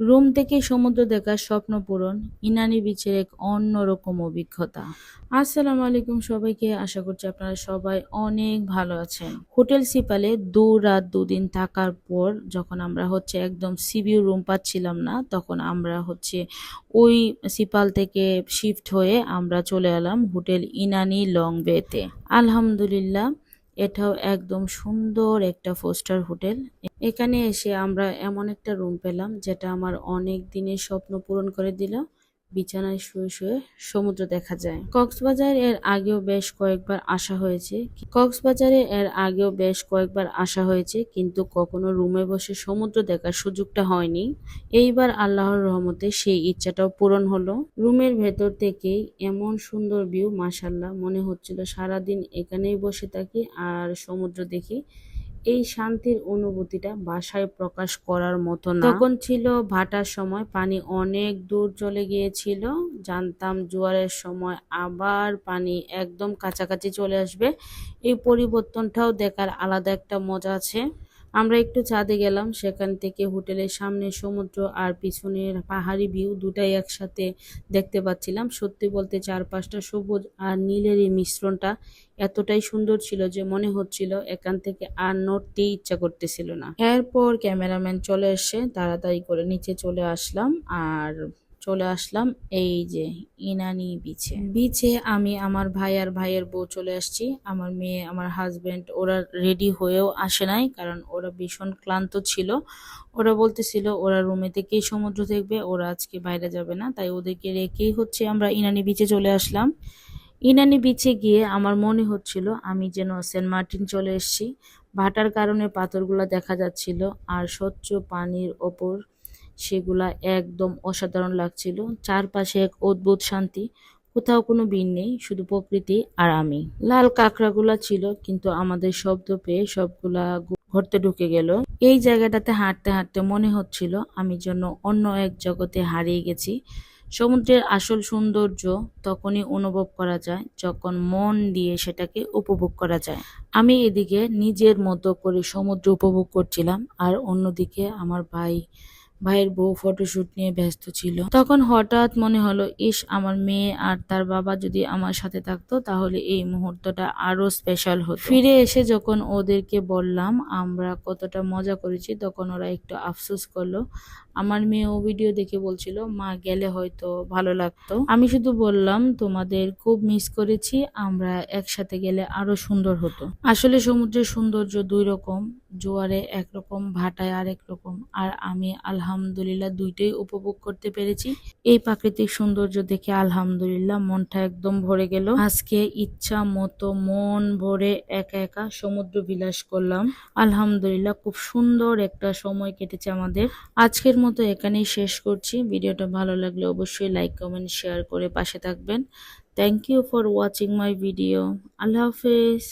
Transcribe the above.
Room থেকে সমুদ্র দেখার স্বপ্ন পূরণ, ইনানি বিচের এক অন্যরকম অভিজ্ঞতা। আসসালামু আলাইকুম সবাইকে, আশা করছি আপনারা সবাই অনেক ভালো আছেন। হোটেল সিপালে 2 রাত 2 দিন থাকার পর যখন আমরা একদম সিভিউ রুম পাচ্ছিলাম না, তখন আমরা ওই সিপাল থেকে শিফট হয়ে আমরা চলে এলাম হোটেল ইনানি লং বেতে। আলহামদুলিল্লাহ, এটাও একদম সুন্দর একটা 4 স্টার হোটেল। এখানে এসে আমরা এমন একটা রুম পেলাম যেটা আমার অনেক দিনের স্বপ্ন পূরণ করে দিল। বিছানায় শুয়ে শুয়ে সমুদ্র দেখা যায়। কক্সবাজারে এর আগেও বেশ কয়েকবার আসা হয়েছে, কিন্তু কখনো রুমে বসে সমুদ্র দেখার সুযোগটা হয়নি। এইবার আল্লাহর রহমতে সেই ইচ্ছাটাও পূরণ হলো। রুমের ভেতর থেকেই এমন সুন্দর ভিউ, মাশাআল্লাহ, মনে হচ্ছিল সারাদিন এখানেই বসে থাকি আর সমুদ্র দেখি। এই শান্তির অনুভূতিটা ভাষায় প্রকাশ করার মতো না। তখন ছিল ভাটার সময়, পানি অনেক দূর চলে গিয়েছিল। জানতাম জোয়ারের সময় আবার পানি একদম কাছাকাছি চলে আসবে। এই পরিবর্তনটাও দেখার আলাদা একটা মজা আছে। আমরা একটু ছাদে গেলাম, সেখান থেকে হোটেলের সামনে সমুদ্র আর পিছনের পাহাড়ি ভিউ দুটাই একসাথে দেখতে পাচ্ছিলাম। সত্যি বলতে চারপাশটা সবুজ আর নীলের এই মিশ্রণটা এতটাই সুন্দর ছিল যে মনে হচ্ছিল এখান থেকে আর নড়তেই ইচ্ছা করতেছিল না। এরপর ক্যামেরাম্যান চলে এসে তাড়াতাড়ি করে নিচে চলে আসলাম এই যে ইনানি বিচে। আমি, আমার ভাই আর ভাইয়ের বউ চলে আসছি। আমার মেয়ে, আমার হাজবেন্ড ওরা রেডি হয়েও আসে নাই, কারণ ওরা ভীষণ ক্লান্ত ছিল। ওরা বলতেছিল ওরা রুমে থেকেই সমুদ্র দেখবে, ওরা আজকে বাইরে যাবে না, তাই ওদেরকে রেখেই আমরা ইনানি বিচে চলে আসলাম। ইনানি বিচে গিয়ে আমার মনে হচ্ছিল আমি যেন সেন্ট মার্টিন চলে এসেছি। ভাটার কারণে পাথরগুলা দেখা যাচ্ছিল আর স্বচ্ছ পানির ওপর সেগুলা একদম অসাধারণ লাগছিল। চারপাশে এক অদ্ভুত শান্তি, কোথাও কোনো ভিড় নেই, শুধু প্রকৃতি আর আমি। লাল কাঁকড়াগুলা ছিল, কিন্তু আমাদের শব্দ পেয়ে সবগুলা ঘরতে ঢুকে গেল। এই জায়গাটাতে হাঁটতে হাঁটতে মনে হচ্ছিল আমি যেন অন্য এক জগতে হারিয়ে গেছি। সমুদ্রের আসল সৌন্দর্য তখনই অনুভব করা যায় যখন মন দিয়ে সেটাকে উপভোগ করা যায়। আমি এদিকে নিজের মতো করে সমুদ্র উপভোগ করছিলাম, আর অন্যদিকে আমার ভাইয়ের বউ ফটোশুট নিয়ে ব্যস্ত ছিল। তখন হঠাৎ মনে হলো, ইস, আমার মেয়ে আর তার বাবা যদি আমার সাথে থাকতো তাহলে এই মুহূর্তটা আরো স্পেশাল হতো। ফিরে এসে যখন ওদেরকে বললাম আমরা কতটা মজা করেছি, তখন ওরা একটু আফসোস করলো। আমার মেয়েও ভিডিও দেখে বলছিল মা গেলে হয়তো ভালো লাগতো। আমি শুধু বললাম তোমাদের খুব মিস করেছি, আমরা একসাথে গেলে আরো সুন্দর হতো। আসলে সমুদ্রের সৌন্দর্য 2 রকম, জোয়ারে একরকম, ভাটায় আরেক রকম, আর আমি আলহামদুলিল্লাহ দুইটাই উপভোগ করতে পেরেছি। এই প্রাকৃতিক সৌন্দর্য দেখে আলহামদুলিল্লাহ মনটা একদম ভরে গেল। আজকে ইচ্ছা মতো মন ভরে একা একা সমুদ্র বিলাস করলাম। আলহামদুলিল্লাহ, খুব সুন্দর একটা সময় কেটেছে আমাদের। আজকের মতো এখানেই শেষ করছি। ভিডিওটা ভালো লাগলে অবশ্যই লাইক, কমেন্ট, শেয়ার করে পাশে থাকবেন। Thank you for watching my video. আল্লাহ হাফেজ।